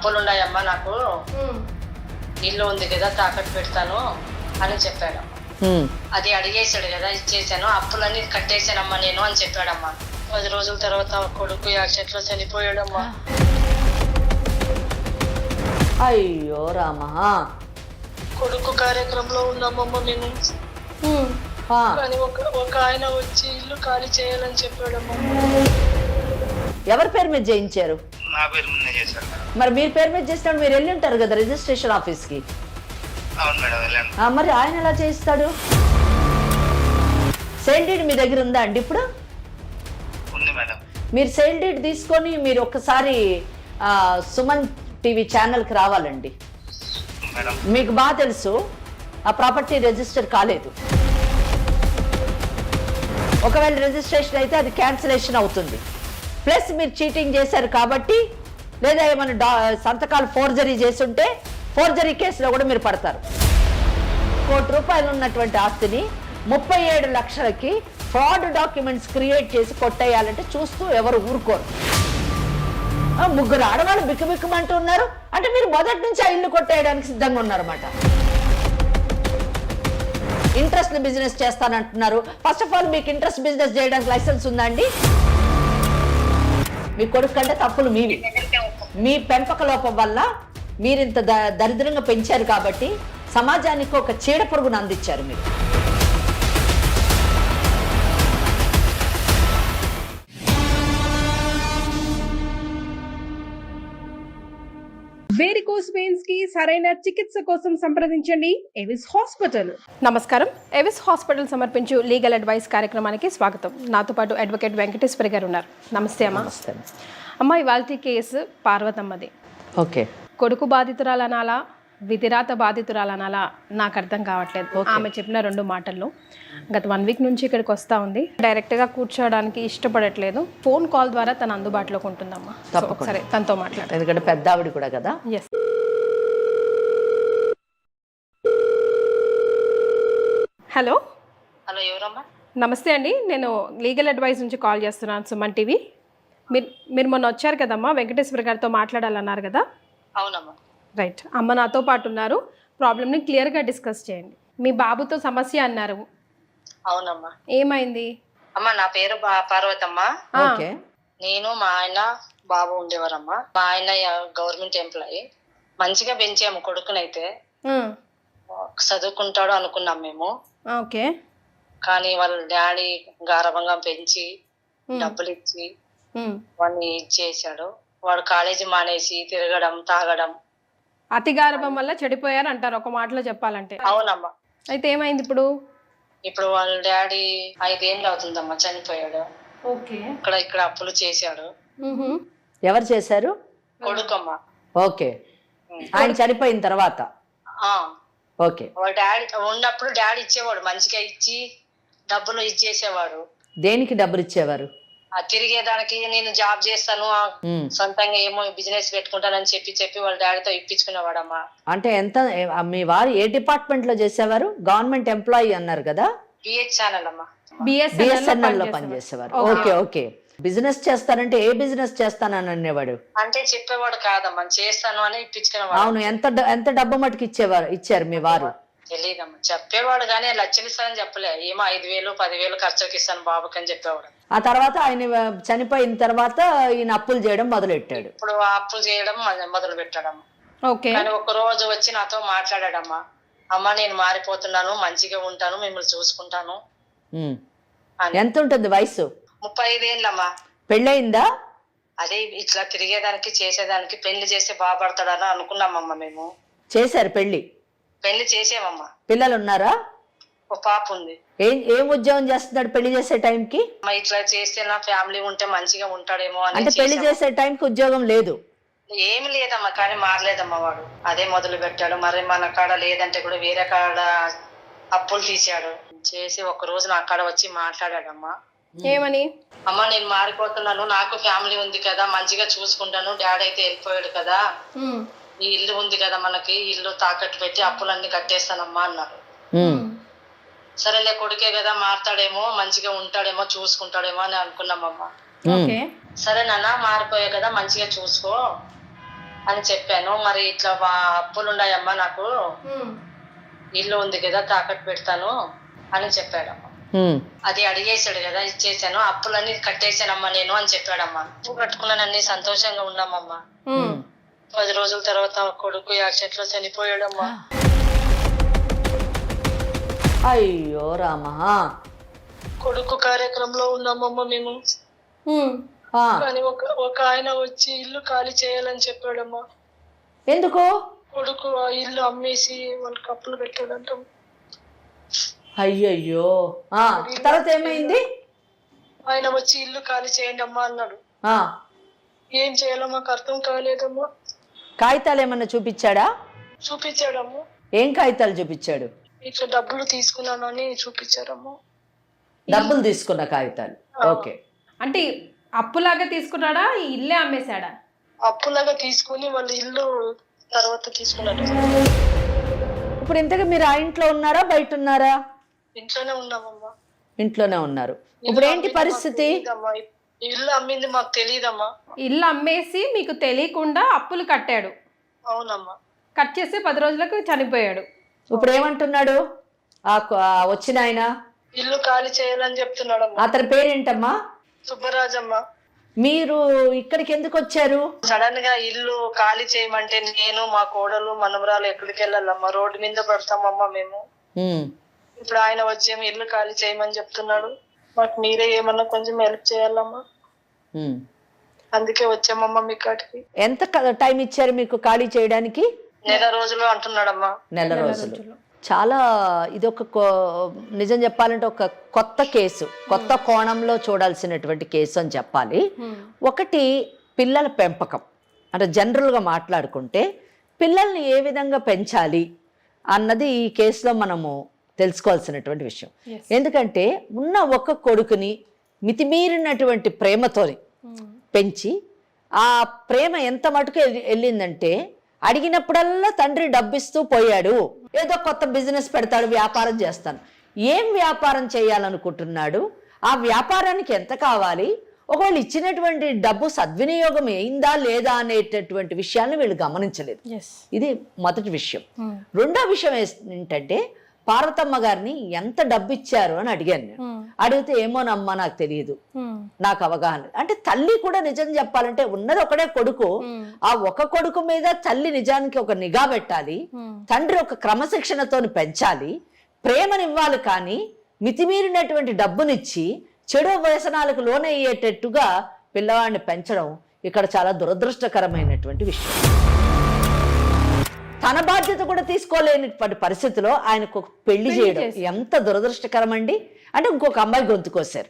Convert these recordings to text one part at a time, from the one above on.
అప్పులు ఉన్నాయమ్మా నాకు, ఇల్లు ఉంది కదా తాకట్టు పెడతాను అని చెప్పాడమ్మా. అది అడిగేశాడు కదా, ఇచ్చేసాను, అప్పులన్నీ కట్టేశానమ్మా నేను అని చెప్పాడమ్మా. 10 రోజుల తర్వాత కొడుకు యాక్సిడెంట్ లో చనిపోయాడమ్మా. అయ్యో రామా. కొడుకు కార్యక్రమంలో ఉన్నామమ్మ నేను. కానీ ఒక ఆయన వచ్చి ఇల్లు ఖాళీ చేయాలని చెప్పాడమ్మా. ఎవరి పేరు మీద చేయించారు? నా పేరు మీద చేశారు. మరి మీరు పేరు మీద చేసినప్పుడు మీరు వెళ్ళి ఉంటారు కదా రిజిస్ట్రేషన్ ఆఫీస్ కి. అవును మేడం, వెళ్ళాను. మరి ఆయన ఎలా చేయిస్తాడు? సేల్ డీడ్ మీ దగ్గర ఉందా అండి ఇప్పుడు? ఉంది మేడం. మీరు సేల్ డీడ్ తీసుకొని మీరు ఒక్కసారి సుమన్ టీవీ ఛానల్కి రావాలండి. మీకు బాగా తెలుసు ఆ ప్రాపర్టీ రిజిస్టర్ కాలేదు. ఒకవేళ రిజిస్ట్రేషన్ అయితే అది క్యాన్సిలేషన్ అవుతుంది. ప్లస్ మీరు చీటింగ్ చేశారు కాబట్టి, లేదా ఏమైనా సంతకాలు ఫోర్జరీ చేసుంటే ఫోర్జరీ కేసులో కూడా మీరు పడతారు. ₹1 కోటి ఉన్నటువంటి ఆస్తిని 37 లక్షలకి ఫ్రాడ్ డాక్యుమెంట్స్ క్రియేట్ చేసి కొట్టేయాలంటే చూస్తూ ఎవరు ఊరుకోరు. 3 ఆడవాళ్ళు బిక్కుబిక్కుమంటూ ఉన్నారు అంటే మీరు మొదటి నుంచి ఆ ఇల్లు కొట్టేయడానికి సిద్ధంగా ఉన్నారన్నమాట. ఇంట్రెస్ట్ బిజినెస్ చేస్తానంటున్నారు. ఫస్ట్ ఆఫ్ ఆల్ మీకు ఇంట్రెస్ట్ బిజినెస్ చేయడానికి లైసెన్స్ ఉందా అండి? మీ కొడుకు కంటే తప్పులు మీవి. మీ పెంపక లోపం వల్ల మీరింత దరిద్రంగా పెంచారు కాబట్టి సమాజానికి ఒక చీడ పురుగును అందించారు మీరు. వేరికోస్ వెయిన్స్ కి సరైన చికిత్స కోసం సంప్రదించండి ఎవిస్ హాస్పిటల్. నమస్కారం. ఎవిస్ హాస్పిటల్ సమర్పించు లీగల్ అడ్వైస్ కార్యక్రమానికి స్వాగతం. నాతో పాటు అడ్వకేట్ వెంకటేశ్వరి గారు ఉన్నారు. నమస్తే అమ్మా. అమ్మ, ఇవాల్టి కేసు పార్వతమ్మది. ఓకే. కొడుకు బాధితురాలనాలా, విధిరాత బాధితురాలనాలా నాకు అర్థం కావట్లేదు. ఆమె చెప్పిన 2 మాటల్లో గత 1 వీక్ నుంచి ఇక్కడికి వస్తూ ఉంది. డైరెక్ట్గా కూర్చోవడానికి ఇష్టపడట్లేదు. ఫోన్ కాల్ ద్వారా తను అందుబాటులోకి ఉంటుందమ్మా. సరే, తనతో మాట్లాడు. ఎందుకంటే పెద్ద ఆవిడ కూడా కదా. ఎస్. హలో. హలో, ఎవరమ్మా? నమస్తే అండి, నేను లీగల్ అడ్వైస్ నుంచి కాల్ చేస్తున్నాను, సుమన్ టీవీ. మీరు మొన్న వచ్చారు కదమ్మా, వెంకటేశ్వర గారితో మాట్లాడాలన్నారు కదా. అవునమ్మా. రైట్. అమ్మ నాతో పాటు ఉన్నారు. ప్రాబ్లమ్ని క్లియర్గా డిస్కస్ చేయండి. మీ బాబుతో సమస్య అన్నారు. అవునమ్మా. ఏమైంది అమ్మా? నా పేరు పార్వతమ్మ. ఓకే. నేను, మా ఆయన, బాబు ఉండేవారమ్మా. మా ఆయన గవర్నమెంట్ ఎంప్లాయీ. మంచిగా పెంచాము కొడుకునైతే. చదువుకుంటాడు అనుకున్నాం మేము. ఓకే. కానీ వాళ్ళ డాడీ గారభంగా పెంచి డబ్బులు ఇచ్చి వాడిని ఇచ్చేసాడు. వాడు కాలేజీ మానేసి తిరగడం, తాగడం. అతి గారభం వల్ల చెడిపోయారు అంటారు ఒక మాటలో చెప్పాలంటే. అవునమ్మా. అయితే ఏమైంది ఇప్పుడు? ఇప్పుడు వాళ్ళ డాడీ 5 ఏళ్ళు అవుతుందమ్మా, చనిపోయాడు. ఓకే. ఇక్కడ అప్పులు చేశాడు. ఎవరు చేశారు? కొడుకమ్మా. ఓకే. ఆయన చనిపోయిన తర్వాత? ఓకే. వాళ్ళ డాడీ ఉన్నప్పుడు డాడీ ఇచ్చేవాడు, మంచిగా ఇచ్చి డబ్బులు ఇచ్చేసేవాడు. దేనికి డబ్బులు ఇచ్చేవారు? తిరిగేదానికి. నేను జాబ్ చేస్తాను, సొంతంగా ఏమో బిజినెస్ పెట్టుకుంటానని చెప్పి వాళ్ళ డాడీతో ఇప్పించుకునేవాడమ్మా. అంటే ఎంత? మీ వారు ఏ డిపార్ట్మెంట్ లో చేసేవారు? గవర్నమెంట్ ఎంప్లాయీ అన్నారు కదా. బిహెచ్ఎన్ఎల్ అమ్మా. బిఎస్ఎన్ఎల్ లో పనిచేసేవారు. ఓకే. ఓకే. బిజినెస్ చేస్తారంటే ఏ బిజినెస్ చేస్తానని అనేవాడు? అంటే చెప్పేవాడు కాదమ్మా, చేస్తాను అని ఇప్పించుకునేవాడు. అవును. ఎంత డబ్బు మటుకు ఇచ్చారు మీ వారు? తెలియదమ్మా. చెప్పేవాడు కానీ లక్షలు ఇస్తానని చెప్పలే. ఏమో 5,000 10,000 ఖర్చుకి ఇస్తాను బాబుకి అని చెప్పేవాడు. ఆ తర్వాత ఆయన చనిపోయిన తర్వాత ఈయన అప్పులు చేయడం మొదలెట్టాడు. ఇప్పుడు అప్పులు చేయడం మొదలు పెట్టాడమ్మా. ఓకే. కానీ ఒక రోజు వచ్చి నాతో మాట్లాడాడమ్మా. అమ్మ, నేను మారిపోతున్నాను, మంచిగా ఉంటాను, మిమ్మల్ని చూసుకుంటాను. ఎంత ఉంటుంది వయసు? 35 ఏళ్ళమ్మా. పెళ్ళయిందా? అదే ఇట్లా తిరిగేదానికి చేసేదానికి పెళ్లి చేస్తే బాగుపడతాడని అనుకున్నామమ్మా మేము. చేశారు పెళ్లి? పెళ్లి చేసామమ్మా. పిల్లలు ఉన్నారా? ఒక పాప ఉంది. ఏం ఉద్యోగం చేస్తున్నాడు పెళ్లి చేసే టైంకి? ఇట్లా చేస్తే నా ఫ్యామిలీ ఉంటే మంచిగా ఉంటాడేమో అని. అంటే పెళ్లి చేసే టైంకి ఉద్యోగం లేదు? ఏమి లేదమ్మా, కానీ మారలేదమ్మా వాడు. అదే మొదలు పెట్టాడు. మరి మన కాడ లేదంటే కూడా వేరే కాడ అప్పులు తీసాడు. చేసి ఒక రోజు నా కాడ వచ్చి మాట్లాడాడమ్మా. ఏమని? అమ్మ, నేను మారిపోతున్నాను, నాకు ఫ్యామిలీ ఉంది కదా, మంచిగా చూసుకుంటాను, డాడీ అయితే వెళ్ళిపోయాడు కదా, ఈ ఇల్లు ఉంది కదా మనకి, ఇల్లు తాకట్టు పెట్టి అప్పులన్నీ కట్టేస్తానమ్మా అన్నాడు. సరేలే, కొడుకే కదా, మారుతాడేమో, మంచిగా ఉంటాడేమో, చూసుకుంటాడేమో అని అనుకున్నామమ్మా. సరే నాన్న, మారిపోయా కదా, మంచిగా చూసుకో, అని చెప్పాను. మరి ఇట్లా అప్పులు ఉన్నాయమ్మా, నాకు ఇల్లు ఉంది కదా తాకట్టు పెడతాను అని చెప్పాడమ్మా. అది అడిగేశాడు కదా, ఇచ్చేసాను, అప్పులన్నీ కట్టేశానమ్మా నేను అని చెప్పాడమ్మా. అప్పు కట్టుకున్నానని సంతోషంగా ఉన్నామమ్మా. 10 రోజుల తర్వాత కొడుకు యాక్సిడెంట్ లో చనిపోయాడమ్మా. అయ్యో రామా. కొడుకు కార్యక్రమంలో ఉన్నామమ్మా మేము. కానీ ఒక ఆయన వచ్చి ఇల్లు ఖాళీ చేయాలని చెప్పాడమ్మా. ఎందుకు? కొడుకు ఆ ఇల్లు అమ్మేసి వాళ్ళకి అప్పులు పెట్టాడంట. అయ్యయ్యో. తర్వాత ఏమైంది? ఆయన వచ్చి ఇల్లు ఖాళీ చేయండి అమ్మా అన్నాడు. ఏం చేయాలో మాకు అర్థం కాలేదమ్మా. కాగితాలు ఏమన్నా చూపించాడా? చూపించాడమ్మా. ఏం కాగితాలు చూపించాడు? ఇట్లా డబ్బులు తీసుకున్నానని చూపించారమ్మా. డబ్బులు తీసుకున్న కాగితాలు. ఓకే. అంటే అప్పులాగా తీసుకున్నాడా, ఈ ఇల్లే అమ్మేశాడా? అప్పులాగా తీసుకుని వాళ్ళ ఇల్లు తర్వాత తీసుకున్నాడు. ఇప్పుడు ఇంతగా మీరు ఆ ఇంట్లో ఉన్నారా బయట ఉన్నారా? ఇంట్లోనే ఉన్నామమ్మా. ఇంట్లోనే ఉన్నారు. ఇప్పుడు ఏంటి పరిస్థితి? ఇల్లు అమ్మింది మాకు తెలియదమ్మా. ఇల్లు అమ్మేసి మీకు తెలియకుండా అప్పులు కట్టాడు. అవునమ్మా. కట్ చేసి 10 రోజులకు చనిపోయాడు. ఇప్పుడు ఏమంటున్నాడు వచ్చిన ఆయన? ఇల్లు ఖాళీ చేయాలని చెప్తున్నాడమ్మా. అతని పేరేంటమ్మా? సుబ్బరాజమ్మా. మీరు ఇక్కడికి ఎందుకు వచ్చారు? సడన్ గా ఇల్లు ఖాళీ చేయమంటే నేను మా కోడలు మనవరాలు ఎక్కడికి వెళ్ళాలమ్మా? రోడ్డు మీద పడతామమ్మా మేము. ఇప్పుడు ఆయన వచ్చేమో ఇల్లు ఖాళీ చేయమని చెప్తున్నాడు. మాకు మీరే ఏమన్నా కొంచెం హెల్ప్ చేయాలమ్మా. అందుకే వచ్చామమ్మా మీ కాటికి. ఎంత టైం ఇచ్చారు మీకు ఖాళీ చేయడానికి? 1 రోజులు అంటున్నాడమ్మా. 1 రోజులు. చాలా ఇదొక నిజం చెప్పాలంటే ఒక కొత్త కేసు, కొత్త కోణంలో చూడాల్సినటువంటి కేసు అని చెప్పాలి. ఒకటి, పిల్లల పెంపకం. అంటే జనరల్గా మాట్లాడుకుంటే పిల్లల్ని ఏ విధంగా పెంచాలి అన్నది ఈ కేసులో మనము తెలుసుకోవాల్సినటువంటి విషయం. ఎందుకంటే ఉన్న ఒక కొడుకుని మితిమీరినటువంటి ప్రేమతోని పెంచి ఆ ప్రేమ ఎంత మటుకు వెళ్ళిందంటే అడిగినప్పుడల్లా తండ్రి డబ్బిస్తూ పోయాడు. ఏదో కొత్త బిజినెస్ పెడతాడు, వ్యాపారం చేస్తాను. ఏం వ్యాపారం చేయాలనుకుంటున్నాడు? ఆ వ్యాపారానికి ఎంత కావాలి? ఒకవేళ ఇచ్చినటువంటి డబ్బు సద్వినియోగం అయిందా లేదా అనేటటువంటి విషయాన్ని వీళ్ళు గమనించలేదు. ఇది మొదటి విషయం. రెండో విషయం ఏంటంటే పార్వతమ్మ గారిని ఎంత డబ్బు ఇచ్చారు అని అడిగాను నేను. అడిగితే ఏమోనమ్మా నాకు తెలియదు, నాకు అవగాహన. అంటే తల్లి కూడా నిజం చెప్పాలంటే ఉన్నది ఒకడే కొడుకు. ఆ ఒక కొడుకు మీద తల్లి నిజానికి ఒక నిఘా పెట్టాలి, తండ్రి ఒక క్రమశిక్షణతో పెంచాలి, ప్రేమనివ్వాలి. కానీ మితిమీరినటువంటి డబ్బునిచ్చి చెడు వ్యసనాలకు లోనయ్యేటట్టుగా పిల్లవాడిని పెంచడం ఇక్కడ చాలా దురదృష్టకరమైనటువంటి విషయం. తన బాధ్యత కూడా తీసుకోలేనటువంటి పరిస్థితిలో ఆయనకు పెళ్లి చేయడం ఎంత దురదృష్టకరం అండి. అంటే ఇంకొక అమ్మాయి గొంతు కోసారు,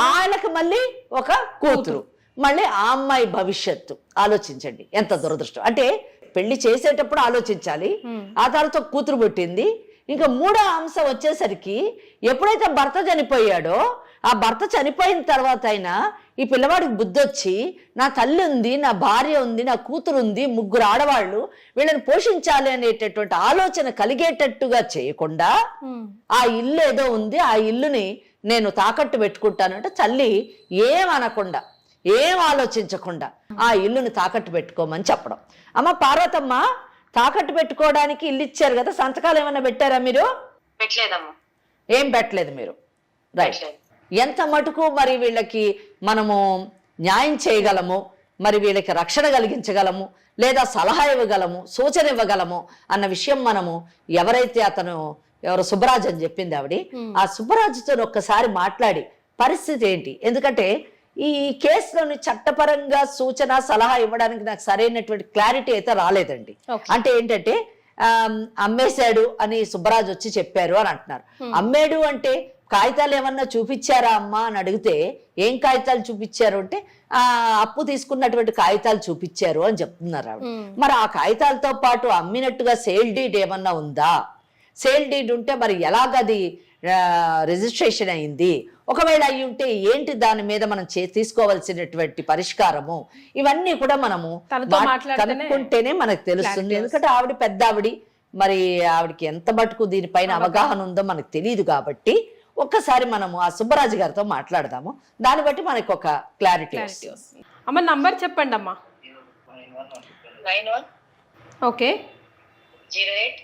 ఆయనకు మళ్ళీ ఒక కూతురు, మళ్ళీ ఆ అమ్మాయి భవిష్యత్తు ఆలోచించండి ఎంత దురదృష్టం. అంటే పెళ్లి చేసేటప్పుడు ఆలోచించాలి, ఆ తర్వాత కూతురు పుట్టింది. ఇంకా మూడో అంశం వచ్చేసరికి ఎప్పుడైతే భర్త చనిపోయాడో ఆ భర్త చనిపోయిన తర్వాత అయినా ఈ పిల్లవాడికి బుద్ధి వచ్చి నా తల్లి ఉంది, నా భార్య ఉంది, నా కూతురు ఉంది, 3 ఆడవాళ్ళు, వీళ్ళని పోషించాలి అనేటటువంటి ఆలోచన కలిగేటట్టుగా చేయకుండా ఆ ఇల్లు ఏదో ఉంది, ఆ ఇల్లుని నేను తాకట్టు పెట్టుకుంటానంటే తల్లి ఏమనకుండా ఏం ఆలోచించకుండా ఆ ఇల్లుని తాకట్టు పెట్టుకోమని చెప్పడం. అమ్మ పార్వతమ్మ, తాకట్టు పెట్టుకోవడానికి ఇల్లు ఇచ్చారు కదా, సంతకాలు ఏమన్నా పెట్టారా మీరు? పెట్టలేదమ్మా. ఏం పెట్టలేదు మీరు. రైట్. ఎంత మటుకు మరి వీళ్ళకి మనము న్యాయం చేయగలము, మరి వీళ్ళకి రక్షణ కలిగించగలము, లేదా సలహా ఇవ్వగలము, సూచన ఇవ్వగలము అన్న విషయం మనము ఎవరైతే ఎవరు సుబ్బరాజు అని చెప్పింది ఆవిడ, ఆ సుబ్బరాజుతో ఒక్కసారి మాట్లాడి పరిస్థితి ఏంటి. ఎందుకంటే ఈ కేసులోని చట్టపరంగా సూచన సలహా ఇవ్వడానికి నాకు సరైనటువంటి క్లారిటీ అయితే రాలేదండి. అంటే ఏంటంటే అమ్మేశాడు అని సుబ్బరాజు వచ్చి చెప్పారు అని అంటున్నారు. అమ్మేడు అంటే కాగితాలు ఏమన్నా చూపించారా అమ్మా అని అడిగితే ఏం కాగితాలు చూపించారు అంటే అప్పు తీసుకున్నటువంటి కాగితాలు చూపించారు అని చెప్తున్నారు ఆవిడ. మరి ఆ కాగితాలతో పాటు అమ్మినట్టుగా సేల్ డీడ్ ఏమన్నా ఉందా? సేల్ డీడ్ ఉంటే మరి ఎలాగది రిజిస్ట్రేషన్ అయింది? ఒకవేళ అయి ఉంటే ఏంటి దాని మీద మనం తీసుకోవాల్సినటువంటి పరిష్కారము? ఇవన్నీ కూడా మనము కనుక్కుంటేనే మనకు తెలుస్తుంది. ఎందుకంటే ఆవిడ పెద్ద ఆవిడ, మరి ఆవిడకి ఎంత మటుకు దీనిపైన అవగాహన ఉందో మనకు తెలియదు. కాబట్టి ఒక్కసారి మనము ఆ సుబ్బరాజు గారితో మాట్లాడదాము, దాన్ని బట్టి మనకు ఒక క్లారిటీ వస్తుంది. అమ్మ నంబర్ చెప్పండి అమ్మా. 91 ఓకే 08.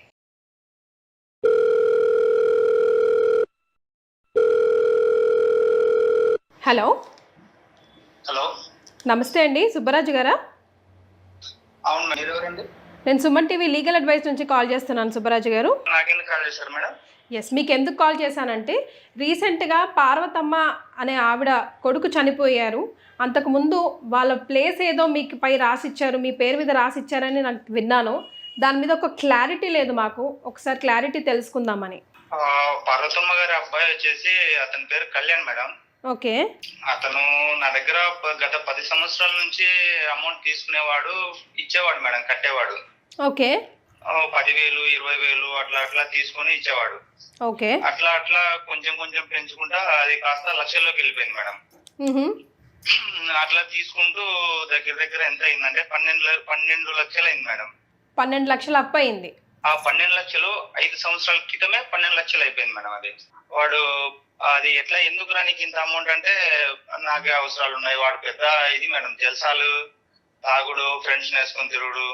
హలో హలో, నమస్తే అండి, సుబ్బరాజు గారా? అవును మేడం. మీరు ఎవరండి? నేను సుమన్ టీవీ లీగల్ అడ్వైస్ నుంచి కాల్ చేస్తున్నాను సుబ్బరాజు గారు. నాకెందుకు కాల్ చేశారు మేడం? ఎస్, మీకు ఎందుకు కాల్ చేశానంటే రీసెంట్గా పార్వతమ్మ అనే ఆవిడ కొడుకు చనిపోయారు. అంతకుముందు వాళ్ళ ప్లేస్ ఏదో మీకు పై రాసిచ్చారు, మీ పేరు మీద రాసిచ్చారని నాకు విన్నాను. దాని మీద ఒక క్లారిటీ లేదు మాకు, ఒకసారి క్లారిటీ తెలుసుకుందామని. పార్వతమ్మ గారి అబ్బాయి వచ్చేసి అతని పేరు కళ్యాణ్ మేడం. ఓకే. అతను నా దగ్గర గత 10 సంవత్సరాల నుంచి అమౌంట్ తీసుకునేవాడు, ఇచ్చేవాడు మేడం, కట్టేవాడు. ఓకే. 10,000 20,000 అట్లా అట్లా తీసుకొని ఇచ్చేవాడు. ఓకే. అట్లా అట్లా కొంచెం కొంచెం పెంచుకుంటా అది కాస్త లక్షల్లోకి వెళ్ళిపోయింది మేడం. అట్లా తీసుకుంటూ దగ్గర దగ్గర ఎంత అయిందంటే 12 లక్షలు అయింది మేడం. 12 లక్షలు అప్పు అయింది. ఆ 12 లక్షలు 5 సంవత్సరాల క్రితమే 12 లక్షలు అయిపోయింది మేడం. అది వాడు అది ఎట్లా ఎందుకు రానికి ఇంత అమౌంట్ అంటే, నాకే అవసరాలు ఉన్నాయి, వాడు పెద్ద ఇది మేడం, జల్సాలు, తాగుడు, ఫ్రెండ్స్ వేసుకొని తిరుగుడు,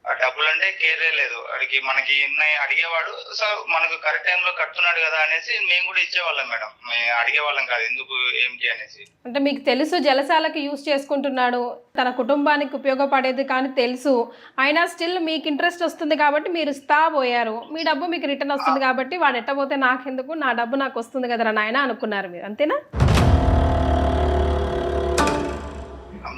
ఆ డబ్బులు అంటే కేరే లేదు వాడికి. మనకి అడిగేవాడు, సో మనకు కరెక్ట్ టైంలో కడుతున్నాడు కదా అనేసి మేము కూడా ఇచ్చేవాళ్ళం మేడం. మేము అడిగేవాళ్ళం కాదు ఎందుకు ఏంటి అనేసి. అంటే మీకు తెలుసు జలసాలకి యూజ్ చేసుకుంటున్నాడు, తన కుటుంబానికి ఉపయోగపడేది కానీ తెలుసు, అయినా స్టిల్ మీకు ఇంట్రెస్ట్ వస్తుంది కాబట్టి మీరు ఇస్తా పోయారు. మీ డబ్బు మీకు రిటర్న్ వస్తుంది కాబట్టి వాడు ఎట్టబోతే నాకెందుకు, నా డబ్బు నాకు వస్తుంది కదరా నాయన అనుకున్నారు మీరు, అంతేనా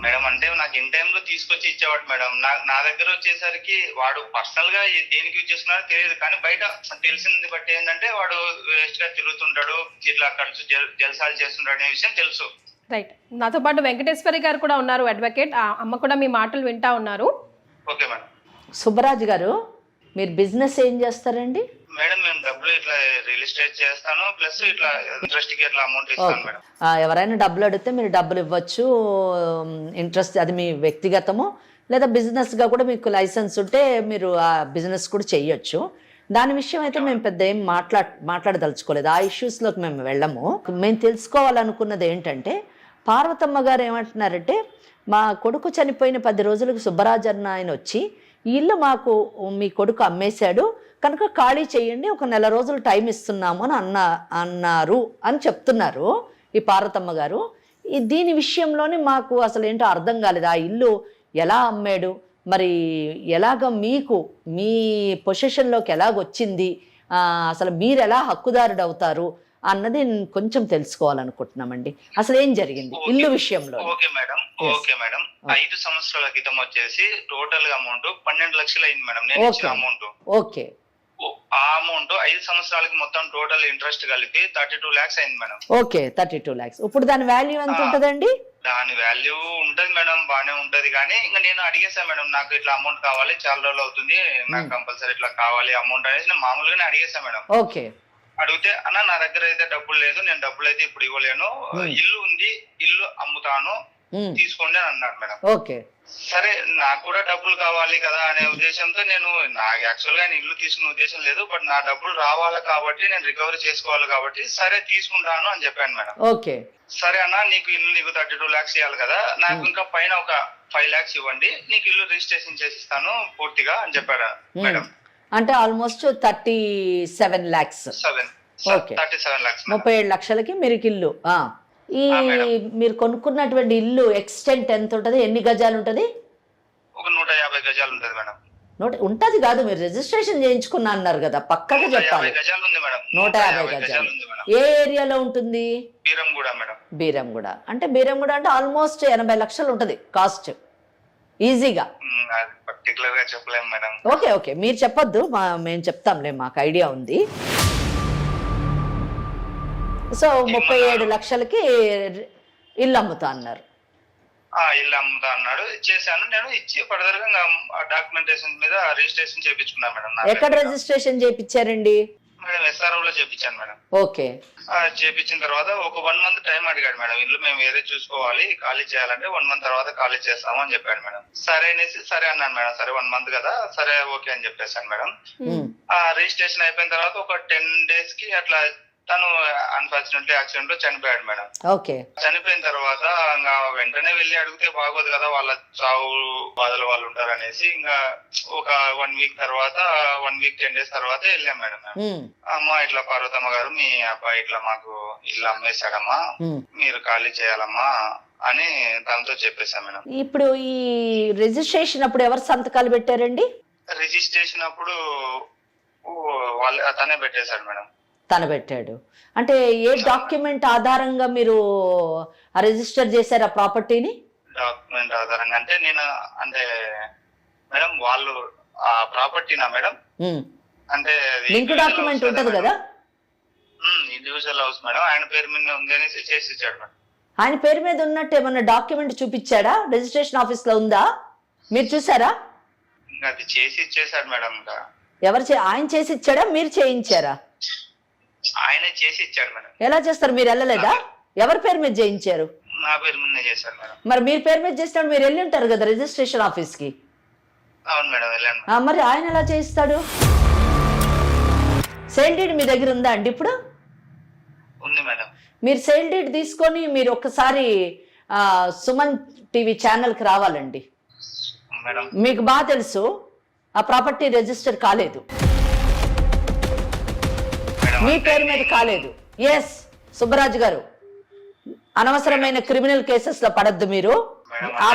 మేడం? అంటే నాకు ఇన్ టైంలో తీసుకొచ్చి ఇచ్చేవాడు మేడం. నా దగ్గర వచ్చేసరికి వాడు పర్సనల్ గా దేనికి యూజ్ చేస్తున్నారో తెలియదు, కానీ బయట తెలిసింది బట్టి ఏంటంటే వాడు వేస్ట్ గా తిరుగుతుంటాడు, ఇట్లా ఖర్చు జల్సాలు చేస్తుంటాడు అనే విషయం తెలుసు. రైట్. నాతో పాటు వెంకటేశ్వరి గారు కూడా ఉన్నారు, అడ్వకేట్. ఆ అమ్మ కూడా మీ మాటలు వింటా ఉన్నారు. Okay madam. సుబ్బరాజు గారు, మీరు బిజినెస్ ఏం చేస్తారండి? మేడం మేము డబ్బులు ఇట్లా రియల్ ఎస్టేట్ చేస్తాను, ప్లస్ ఇట్లా ఇంట్రెస్ట్ కి ఇట్లా అమౌంట్ ఇస్తాను మేడం. ఎవరైనా డబ్బులు అడిగితే మీరు డబ్బులు ఇవ్వచ్చు, ఇంట్రెస్ట్ అది మీ వ్యక్తిగతము, లేదా బిజినెస్గా కూడా మీకు లైసెన్స్ ఉంటే మీరు ఆ బిజినెస్ కూడా చెయ్యొచ్చు. దాని విషయం అయితే మేము పెద్ద ఏం మాట్లాడదలుచుకోలేదు, ఆ ఇష్యూస్లోకి మేము వెళ్ళము. మేము తెలుసుకోవాలనుకున్నది ఏంటంటే, పార్వతమ్మ గారు ఏమంటున్నారంటే, మా కొడుకు చనిపోయిన 10 రోజులకు సుబ్బరాజు అన్న ఆయన వచ్చి, ఈ ఇల్లు మాకు మీ కొడుకు అమ్మేశాడు కనుక ఖాళీ చేయండి, ఒక 1 నెల రోజులు టైం ఇస్తున్నాము అని అన్నారు అని చెప్తున్నారు ఈ పార్వతమ్మ గారు. దీని విషయంలోనే మాకు అసలు ఏంటో అర్థం కాలేదు. ఆ ఇల్లు ఎలా అమ్మాడు, మరి ఎలాగ మీకు మీ పొజిషన్లోకి ఎలాగొచ్చింది, అసలు మీరు ఎలా హక్కుదారుడు అవుతారు అన్నది కొంచెం తెలుసుకోవాలనుకుంటున్నామండి. అసలు ఏం జరిగింది ఇల్లు విషయంలో? Okay madam. Okay madam. 5 సంవత్సరాల క్రితం వచ్చేసి టోటల్ అమౌంట్ 12 లక్షలు అయింది మేడం. నేను ఇచ్చిన అమౌంట్. ఓకే. ఆ అమౌంట్ 5 సంవత్సరాలకి మొత్తం టోటల్ ఇంట్రెస్ట్ కలిపి 32 lakhs అయింది మేడం. Okay, 32 lakhs. ఇప్పుడు దాని వాల్యూ ఎంత ఉంటదండి? దాని వాల్యూ ఉంటది మేడం, బానే ఉంటది. కానీ ఇంకా నేను అడిగేసాను మేడం, నాకు ఇట్లా అమౌంట్ కావాలి, చాలా రోజులు అవుతుంది, నాకు కంపల్సరీ ఇట్లా కావాలి అమౌంట్ అనేసి నేను మామూలుగానే అడిగేసాను మేడం. ఓకే. అడిగితే అన్న నా దగ్గర అయితే డబ్బులు లేదు, నేను డబ్బులు అయితే ఇప్పుడు ఇవ్వలేను, ఇల్లు ఉంది, ఇల్లు అమ్ముతాను, తీసుకోండి అని అన్నాడు మేడం. ఓకే. సరే, నాకు కూడా డబ్బులు కావాలి కదా అనే ఉద్దేశంతో నేను, నాకు యాక్చువల్ గా ఇల్లు తీసుకునే ఉద్దేశం లేదు, బట్ నా డబ్బులు రావాలి కాబట్టి నేను రికవరీ చేసుకోవాలి కాబట్టి సరే తీసుకుంటాను అని చెప్పాను మేడం. ఓకే. సరే అన్న, నీకు 32 lakhs ఇవ్వాలి కదా, నాకు ఇంకా పైన ఒక 5 lakhs ఇవ్వండి, నీకు ఇల్లు రిజిస్ట్రేషన్ చేసిస్తాను పూర్తిగా అని చెప్పాడు మేడం. అంటే ఆల్మోస్ట్ 37 lakhs. 37 lakhs. 37 లక్షలకి మీరు ఇల్లు. ఈ మీరు కొనుక్కున్నటువంటి ఇల్లు ఎక్స్టెంట్ ఎంత ఉంటది, ఎన్ని గజాలు ఉంటది? ఒక 150 గజాలు ఉంటది మేడం. ఉంటది కాదు, మీరు రిజిస్ట్రేషన్ చేయించుకున్నా అన్నారు కదా, పక్కగా చెప్పాలి. 150 గజాలు. ఏ ఏరియాలో ఉంటుంది? బీరంగూడ మేడం. బీరంగూడ అంటే ఆల్మోస్ట్ 80 లక్షలు ఉంటది కాస్ట్ ఈజీగా. పర్టికులర్ గా చెప్పలేము మేడం. ఓకే ఓకే, మీరు చెప్పొద్దు, మేము చెప్తాంలే, మాకు ఐడియా ఉంది. సో 37 లక్షలకి ఇల్లు అమ్ముతా అన్నారు. ఇల్లు అమ్ముతా అన్నాడు, చేశాను. నేను ఇచ్చి ఫర్దర్ గా డాక్యుమెంటేషన్ మీద రిజిస్ట్రేషన్ చేయించుకున్నాను మేడం. ఎక్కడ రిజిస్ట్రేషన్ చేయించారండి? మేడం SRO లో చేయించాను మేడం. ఓకే. చేయించిన తర్వాత ఒక 1 month టైం అడిగాడు మేడం. ఇల్లు మేము వేరే చూసుకోవాలి, ఖాళీ చేయాలంటే 1 month తర్వాత ఖాళీ చేస్తాము అని చెప్పాడు మేడం. సరే అనేసి సరే అన్నాను మేడం. సరే 1 month కదా, సరే ఓకే అని చెప్పేసాను మేడం. రిజిస్ట్రేషన్ అయిపోయిన తర్వాత ఒక 10 days కి అట్లా తను అన్ఫార్చునేట్లీ యాక్సిడెంట్ లో చనిపోయాడు మేడం. ఓకే. చనిపోయిన తర్వాత ఇంకా వెంటనే వెళ్ళి అడిగితే బాగోదు కదా, వాళ్ళ చావు బాధలు వాళ్ళు ఉంటారు అనేసి ఇంకా ఒక 1 వీక్ తర్వాత 1 వీక్ 10 days తర్వాత వెళ్ళాం మేడం. అమ్మ ఇట్లా పార్వతమ్మ గారు మీ అబ్బాయి ఇట్లా మాకు ఇల్లు అమ్మేశాడమ్మా, మీరు ఖాళీ చేయాలమ్మా అని తనతో చెప్పేశాం మేడం. ఇప్పుడు ఈ రిజిస్ట్రేషన్ అప్పుడు ఎవరు సంతకాలు పెట్టారండి? రిజిస్ట్రేషన్ అప్పుడు తనే పెట్టేశాడు మేడం. తను పెట్టాడు అంటే ఏ డాక్యుమెంట్ ఆధారంగా మీరు రిజిస్టర్ చేశారు ఆ ప్రాపర్టీని? డాక్యుమెంట్ ఆధారంగా అంటే నేను అంటే మేడం వాళ్ళు ఆ ప్రాపర్టీనా మేడం అంటే లింక్ డాక్యుమెంట్ ఉంటది కదా, ఇండివిజువల్ హౌస్ మేడం, ఆయన పేరు మీద ఉంది అనేసి చేసి ఇచ్చాడు మేడం. ఆయన పేరు మీద ఉన్నట్టు ఏమన్నా డాక్యుమెంట్ చూపించాడా? రిజిస్ట్రేషన్ ఆఫీస్ లో ఉందా? మీరు చూసారా? ఇంకా అది చేసి ఇచ్చేసాడు మేడం. ఇంకా ఆయన చేసి ఇచ్చాడా మీరు చేయించారా? ఆయనే చేసి ఇచ్చాడు మేడం. ఎలా చేస్తారు? మీరు వెళ్ళలేదా? ఎవరి పేరు మీద చేయించారు? నా పేరు మీద చేశారు మేడం. మరి మీరు పేరు మీద చేసినప్పుడు మీరు వెళ్ళి ఉంటారు కదా రిజిస్ట్రేషన్ ఆఫీస్ కి. అవును మేడం వెళ్ళాను. మరి ఆయన ఎలా చేయిస్తాడు? సేల్ డీడ్ మీ దగ్గర ఉందా అండి ఇప్పుడు? ఉంది మేడం. మీరు సేల్ డీడ్ తీసుకొని మీరు ఒక్కసారి సుమన్ టీవీ ఛానల్ కి రావాలండి. మీకు బాగా తెలుసు ఆ ప్రాపర్టీ రిజిస్టర్ కాలేదు, మీ పేరు మీద కాలేదు. ఎస్ సుబ్బరాజు గారు, అనవసరమైన క్రిమినల్ కేసెస్ లో పడద్దు మీరు. ఆ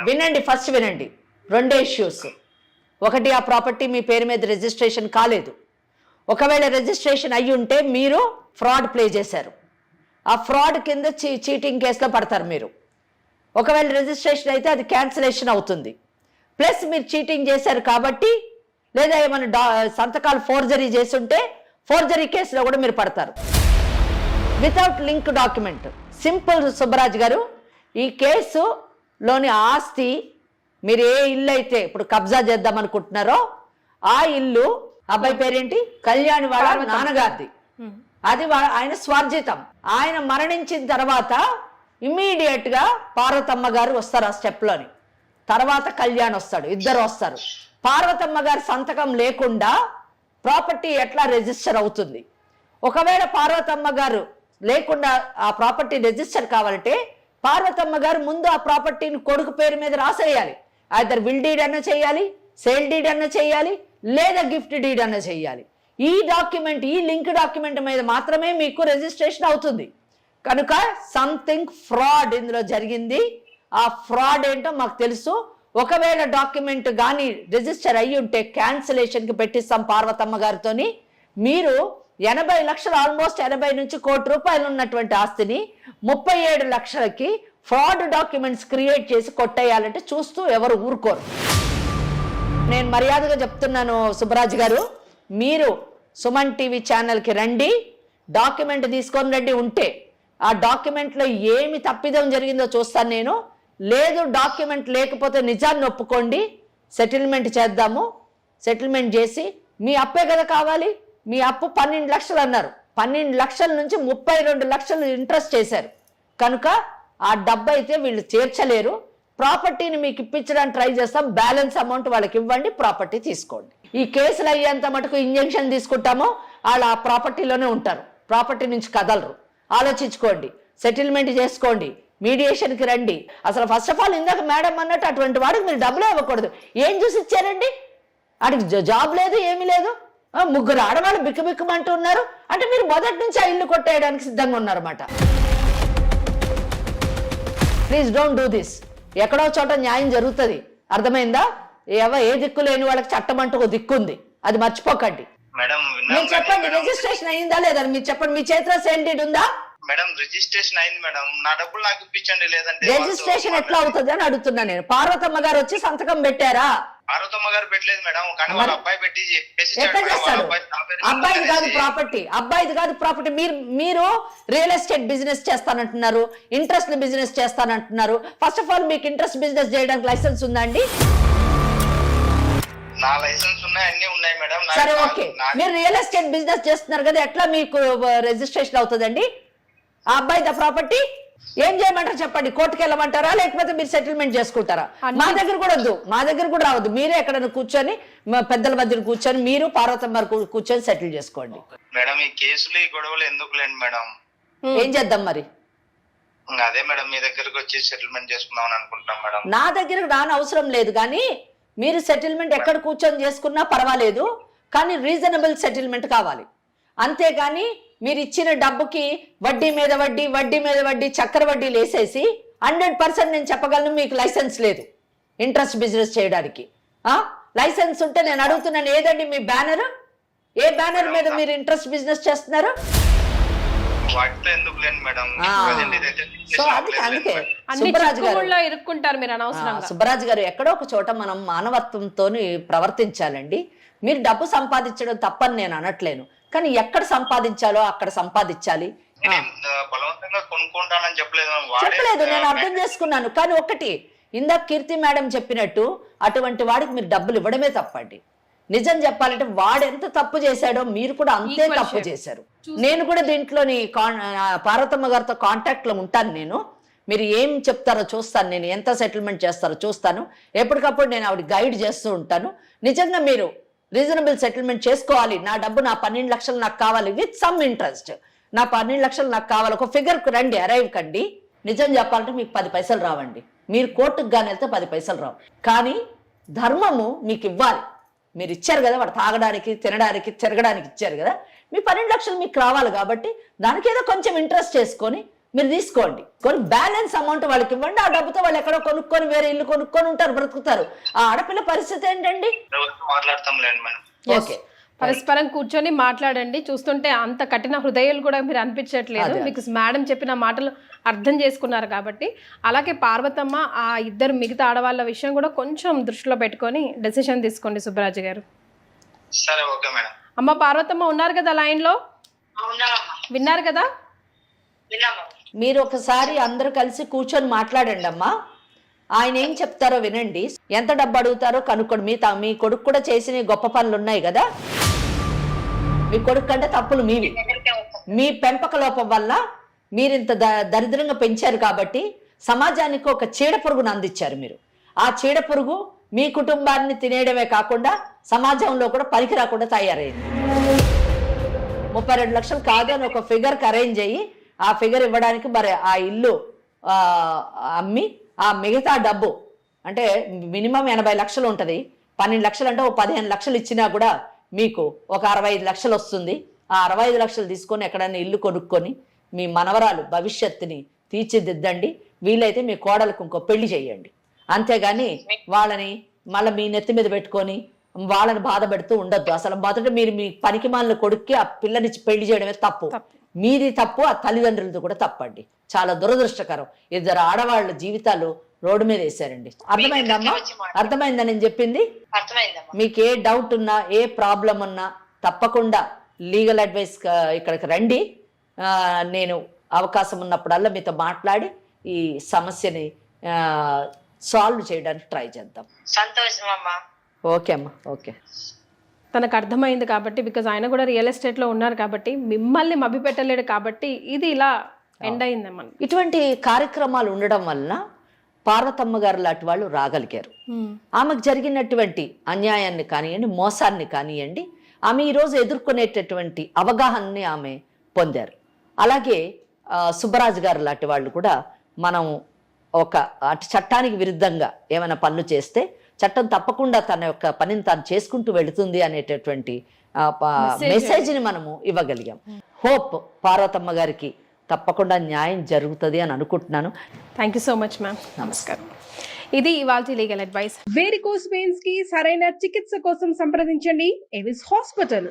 వినండి ఫస్ట్ వినండి. 2 ఇష్యూస్. ఒకటి, ఆ ప్రాపర్టీ మీ పేరు మీద రిజిస్ట్రేషన్ కాలేదు. ఒకవేళ రిజిస్ట్రేషన్ అయ్యి ఉంటే మీరు ఫ్రాడ్ ప్లే చేశారు. ఆ ఫ్రాడ్ కింద చీటింగ్ కేసులో పడతారు మీరు. ఒకవేళ రిజిస్ట్రేషన్ అయితే అది క్యాన్సిలేషన్ అవుతుంది. ప్లస్ మీరు చీటింగ్ చేశారు కాబట్టి, లేదా ఏమైనా సంతకాలు ఫోర్జరీ చేస్తుంటే ఫోర్జరీ కేసులో కూడా మీరు పడతారు. Without link document. Simple Subbaraj గారు, ఈ కేసులోని ఆస్తి మీరు ఏ ఇల్లు అయితే ఇప్పుడు కబ్జా చేద్దాం అనుకుంటున్నారో ఆ ఇల్లు అబ్బాయి పేరేంటి, కళ్యాణ్ వాళ్ళ నాన్నగారిది. అది ఆయన స్వార్జితం. ఆయన మరణించిన తర్వాత ఇమ్మీడియట్ గా పార్వతమ్మ గారు వస్తారు ఆ స్టెప్ లోని, తర్వాత కళ్యాణ్ వస్తాడు, ఇద్దరు వస్తారు. పార్వతమ్మ గారి సంతకం లేకుండా ప్రాపర్టీ ఎట్లా రిజిస్టర్ అవుతుంది? ఒకవేళ పార్వతమ్మ గారు లేకుండా ఆ ప్రాపర్టీ రిజిస్టర్ కావాలంటే పార్వతమ్మ గారు ముందు ఆ ప్రాపర్టీని కొడుకు పేరు మీద రాసేయాలి. ఐదర్ విల్ డీడ్ అన్న చేయాలి, సేల్ డీడ్ అన్న చేయాలి, లేదా గిఫ్ట్ డీడ్ అన్న చేయాలి. ఈ డాక్యుమెంట్, ఈ లింక్ డాక్యుమెంట్ మీద మాత్రమే మీకు రిజిస్ట్రేషన్ అవుతుంది. కనుక సంథింగ్ ఫ్రాడ్ ఇందులో జరిగింది. ఆ ఫ్రాడ్ ఏంటో మాకు తెలుసు. ఒకవేళ డాక్యుమెంట్ కానీ రిజిస్టర్ అయ్యి ఉంటే క్యాన్సిలేషన్కి పెట్టిస్తాం పార్వతమ్మ గారితోని. మీరు 80 లక్షలు, ఆల్మోస్ట్ 80 నుంచి ₹1,00,00,000 ఉన్నటువంటి ఆస్తిని 37 లక్షలకి ఫ్రాడ్ డాక్యుమెంట్స్ క్రియేట్ చేసి కొట్టేయాలంటే చూస్తూ ఎవరు ఊరుకోరు. నేను మర్యాదగా చెప్తున్నాను సుబ్బరాజు గారు, మీరు సుమన్ టీవీ ఛానల్కి రండి, డాక్యుమెంట్ తీసుకొని రండి. ఉంటే ఆ డాక్యుమెంట్లో ఏమి తప్పిదం జరిగిందో చూస్తాను నేను. లేదు డాక్యుమెంట్ లేకపోతే నిజాన్ని ఒప్పుకోండి, సెటిల్మెంట్ చేద్దాము. సెటిల్మెంట్ చేసి మీ అప్పే కదా కావాలి. మీ అప్పు 12 లక్షలు అన్నారు, 12 లక్షల నుంచి 32 లక్షలు ఇంట్రెస్ట్ చేశారు. కనుక ఆ డబ్బు అయితే వీళ్ళు చేర్చలేరు. ప్రాపర్టీని మీకు ఇప్పించడానికి ట్రై చేస్తాం. బ్యాలెన్స్ అమౌంట్ వాళ్ళకి ఇవ్వండి, ప్రాపర్టీ తీసుకోండి. ఈ కేసులు అయ్యేంత మటుకు ఇంజెక్షన్ తీసుకుంటామో వాళ్ళు ఆ ప్రాపర్టీలోనే ఉంటారు, ప్రాపర్టీ నుంచి కదలరు. ఆలోచించుకోండి, సెటిల్మెంట్ చేసుకోండి, మీడియేషన్కి రండి. అసలు ఫస్ట్ ఆఫ్ ఆల్ ఇందాక మేడం అన్నట్టు అటువంటి వాడికి మీరు డబ్బులే ఇవ్వకూడదు. ఏం చూసి ఇచ్చారండి? వాడికి జాబ్ లేదు, ఏమీ లేదు. 3 ఆడవాళ్ళు బిక్కుబిక్కుమంటూ ఉన్నారు అంటే మీరు మొదటి నుంచి ఆ ఇల్లు కొట్టేయడానికి సిద్ధంగా ఉన్నారన్నమాట. Please don't do this. ఎక్కడో చోట న్యాయం జరుగుతుంది, అర్థమైందా? ఏ దిక్కు లేని వాళ్ళకి చట్టం అంటూ ఒక దిక్కు ఉంది, అది మర్చిపోకండి. మీరు చెప్పండి, రిజిస్ట్రేషన్ అయిందా లేదా మీరు చెప్పండి. మీ చేతిలో సేల్ డీడ్ ఉందా? మేడం రిజిస్ట్రేషన్ అయింది మేడం, నా డబ్బులు నాకు ఇప్పించండి. లేదంటే రిజిస్ట్రేషన్ ఎట్లా అవుతుంది అని అడుగుతున్నా నేను. పార్వతమ్మ గారు వచ్చి సంతకం పెట్టారా? పార్వతమ్మ గారు పెట్టలేదు మేడం, కానీ వాళ్ళ అబ్బాయి పెట్టి ఎట్లా చేస్తాడు? అబ్బాయిది కాదు ప్రాపర్టీ, అబ్బాయిది కాదు ప్రాపర్టీ. మీరు రియల్ ఎస్టేట్ బిజినెస్ చేస్తానంటున్నారు, ఇంట్రెస్ట్ బిజినెస్ చేస్తానంటున్నారు. ఫస్ట్ ఆఫ్ ఆల్ మీకు ఇంట్రెస్ట్ బిజినెస్ చేయడానికి లైసెన్స్ ఉందా అండి? నా లైసెన్స్ ఉన్నాయి, అన్ని ఉన్నాయి మేడం. సరే ఓకే, మీరు రియల్ ఎస్టేట్ బిజినెస్ చేస్తున్నారు కదా, ఎట్లా మీకు రిజిస్ట్రేషన్ అవుతుందండి? ఆ అబ్బాయిదా ప్రాపర్టీ? ఏం చేయమంటారు చెప్పండి, కోర్టుకు వెళ్ళమంటారా లేకపోతే మీరు సెటిల్మెంట్ చేసుకుంటారా? మా దగ్గర కూడా వద్దు, మా దగ్గర కూడా రావద్దు, మీరే ఎక్కడైనా కూర్చొని పెద్దల మధ్య కూర్చొని మీరు పార్వతమ్మ కూర్చొని సెటిల్ చేసుకోండి. మేడం ఈ కేసులు ఈ గొడవలు ఎందుకులేండి మేడం, ఏం చేద్దాం మరి? అదే మేడం మీ దగ్గరకు వచ్చి సెటిల్మెంట్ చేసుకుందాం అనుకుంటున్నాం మేడం. నా దగ్గరకు రాని అవసరం లేదు, కానీ మీరు సెటిల్మెంట్ ఎక్కడ కూర్చొని చేసుకున్నా పర్వాలేదు, కానీ రీజనబుల్ సెటిల్మెంట్ కావాలి. అంతేగాని మీరు ఇచ్చిన డబ్బుకి వడ్డీ మీద వడ్డీ, వడ్డీ మీద వడ్డీ, చక్కెర వడ్డీలు వేసేసి 100% నేను చెప్పగలను మీకు లైసెన్స్ లేదు ఇంట్రెస్ట్ బిజినెస్ చేయడానికి. లైసెన్స్ ఉంటే నేను అడుగుతున్నాను, ఏదండి మీ బ్యానర్? ఏ బ్యానర్ మీద మీరు ఇంట్రెస్ట్ బిజినెస్ చేస్తున్నారు? వాటితో ఎందుకు లేండి మేడం. సో అందుకే సుబ్బరాజు గారు ఎక్కడో ఒక చోట మనం మానవత్వంతో ప్రవర్తించాలండి. మీరు డబ్బు సంపాదించడం తప్పని నేను అనట్లేను, కానీ ఎక్కడ సంపాదించాలో అక్కడ సంపాదించాలి. బలవంతంగా కొనుక్కుంటానని చెప్పలేదు, నేను అర్థం చేసుకున్నాను. కానీ ఒకటి, ఇందాక కీర్తి మేడం చెప్పినట్టు అటువంటి వాడికి మీరు డబ్బులు ఇవ్వడమే తప్పండి. నిజం చెప్పాలంటే వాడు ఎంత తప్పు చేశాడో మీరు కూడా అంతే తప్పు చేశారు. నేను కూడా దీంట్లోని పార్వతమ్మ గారితో కాంటాక్ట్ లో ఉంటాను. నేను మీరు ఏం చెప్తారో చూస్తాను, నేను ఎంత సెటిల్మెంట్ చేస్తారో చూస్తాను. ఎప్పటికప్పుడు నేను ఆవిడ గైడ్ చేస్తూ ఉంటాను. నిజంగా మీరు రీజనబుల్ సెటిల్మెంట్ చేసుకోవాలి, నా డబ్బు నా 12 లక్షలు నాకు కావాలి విత్ సమ్ ఇంట్రెస్ట్, నా 12 లక్షలు నాకు కావాలి, ఒక ఫిగర్కు రండి, అరైవ్ కండి. నిజం చెప్పాలంటే మీకు 10 పైసలు రావండి. మీరు కోర్టుకు కానీ వెళ్తే 10 పైసలు రావు, కానీ ధర్మము మీకు ఇవ్వాలి. మీరు ఇచ్చారు కదా, వాడు తాగడానికి, తినడానికి, తిరగడానికి ఇచ్చారు కదా, మీ 12 లక్షలు మీకు రావాలి. కాబట్టి దానికి ఏదో కొంచెం ఇంట్రెస్ట్ చేసుకొని మీరు తీసుకోండి, కొన్ని బ్యాలెన్స్ అమౌంట్ వాళ్ళకి ఇవ్వండి. ఆ డబ్బుతో వాళ్ళు ఎక్కడో కొనుక్కొని వేరే ఇల్లు కొనుక్కొని ఉంటారు, బ్రతుకుతారు. ఆ ఆడపిల్ల పరిస్థితి ఏంటండి? ఓకే, పరస్పరం కూర్చొని మాట్లాడండి. చూస్తుంటే అంత కఠిన హృదయాలు కూడా మీరు అనిపించట్లేదు. మీకు మేడం చెప్పిన మాటలు అర్థం చేసుకున్నారు కాబట్టి. అలాగే పార్వతమ్మ ఆ ఇద్దరు మిగతా ఆడవాళ్ళ విషయం కూడా కొంచెం దృష్టిలో పెట్టుకొని డెసిషన్ తీసుకోండి సుబ్బరాజు గారు. సరే, ఓకే మేడం. అమ్మ పార్వతమ్మ ఉన్నారు కదా లైన్ లో, విన్నారు కదా? మీరు ఒకసారి అందరూ కలిసి కూర్చొని మాట్లాడండి అమ్మా. ఆయన ఏం చెప్తారో వినండి, ఎంత డబ్బు అడుగుతారో కనుక్కోండి. మీ కొడుకు కూడా చేసిన గొప్ప పనులు ఉన్నాయి కదా, మీ కొడుకు కంటే తప్పులు మీవి. మీ పెంపక లోపం వల్ల మీరు ఇంత దరిద్రంగా పెంచారు కాబట్టి సమాజానికి ఒక చీడ పురుగును అందించారు మీరు. ఆ చీడ పురుగు మీ కుటుంబాన్ని తినేయడమే కాకుండా సమాజంలో కూడా పనికి రాకుండా తయారైంది. 32 లక్షలు కాదు అని ఒక ఫిగర్కి అరేంజ్ అయ్యి ఆ ఫిగర్ ఇవ్వడానికి మరి ఆ ఇల్లు అమ్మి ఆ మిగతా డబ్బు అంటే మినిమం 80 లక్షలు ఉంటుంది. 12 లక్షలు అంటే 15 లక్షలు ఇచ్చినా కూడా మీకు ఒక 65 లక్షలు వస్తుంది. ఆ 65 లక్షలు తీసుకొని ఎక్కడైనా ఇల్లు కొనుక్కొని మీ మనవరాలు భవిష్యత్తుని తీర్చిదిద్దండి. వీలైతే మీ కోడలకు ఇంకో పెళ్లి చేయండి. అంతేగాని వాళ్ళని మళ్ళీ మీ నెత్తి మీద పెట్టుకొని వాళ్ళని బాధ పెడుతూ ఉండొద్దు. అసలు మొదట మీరు మీ పనికిమాలిన కొడుక్కి ఆ పిల్లనిచ్చి పెళ్లి చేయడమే తప్పు. మీది తప్పు, ఆ తల్లిదండ్రులతో కూడా తప్పండి. చాలా దురదృష్టకరం. 2 ఆడవాళ్ళ జీవితాలు రోడ్డు మీద వేసారండి. అర్థమైందమ్మా? అర్థమైందా నేను చెప్పింది? మీకు ఏ డౌట్ ఉన్నా, ఏ ప్రాబ్లం ఉన్నా తప్పకుండా లీగల్ అడ్వైస్ ఇక్కడికి రండి. నేను అవకాశం ఉన్నప్పుడల్లా మీతో మాట్లాడి ఈ సమస్యని సాల్వ్ చేయడానికి ట్రై చేద్దాం. సంతోషం అమ్మా. ఓకే అమ్మా, ఓకే. తనకు అర్థమైంది కాబట్టి, బికాజ్ ఆయన కూడా రియల్ ఎస్టేట్లో ఉన్నారు కాబట్టి, మిమ్మల్ని మభ్యపెట్టలేడు కాబట్టి ఇది ఇలా ఎండ్ అయిందమ్మా. ఇటువంటి కార్యక్రమాలు ఉండడం వలన పార్వతమ్మ గారు లాంటి వాళ్ళు రాగలిగారు. ఆమెకు జరిగినటువంటి అన్యాయాన్ని కానివ్వండి, మోసాన్ని కానివ్వండి, ఆమె ఈరోజు ఎదుర్కొనేటటువంటి అవగాహనని ఆమె పొందారు. అలాగే సుబ్బరాజు గారు లాంటి వాళ్ళు కూడా మనం ఒక చట్టానికి విరుద్ధంగా ఏమైనా పనులు చేస్తే చట్టం తప్పకుండా తన యొక్క పనిని తాను చేసుకుంటూ వెళుతుంది అనేటటువంటి మెసేజ్ని మనము ఇవ్వగలిగాం. హోప్ పార్వతమ్మ గారికి తప్పకుండా న్యాయం జరుగుతుంది అని అనుకుంటున్నాను. Thank you so much ma'am. నమస్కారం. ఇది ఇవాల్టి లీగల్ అడ్వైస్. వేరికోస్ వెయిన్స్ కి సరైన చికిత్స కోసం సంప్రదించండి ఎవిస్ హాస్పిటల్.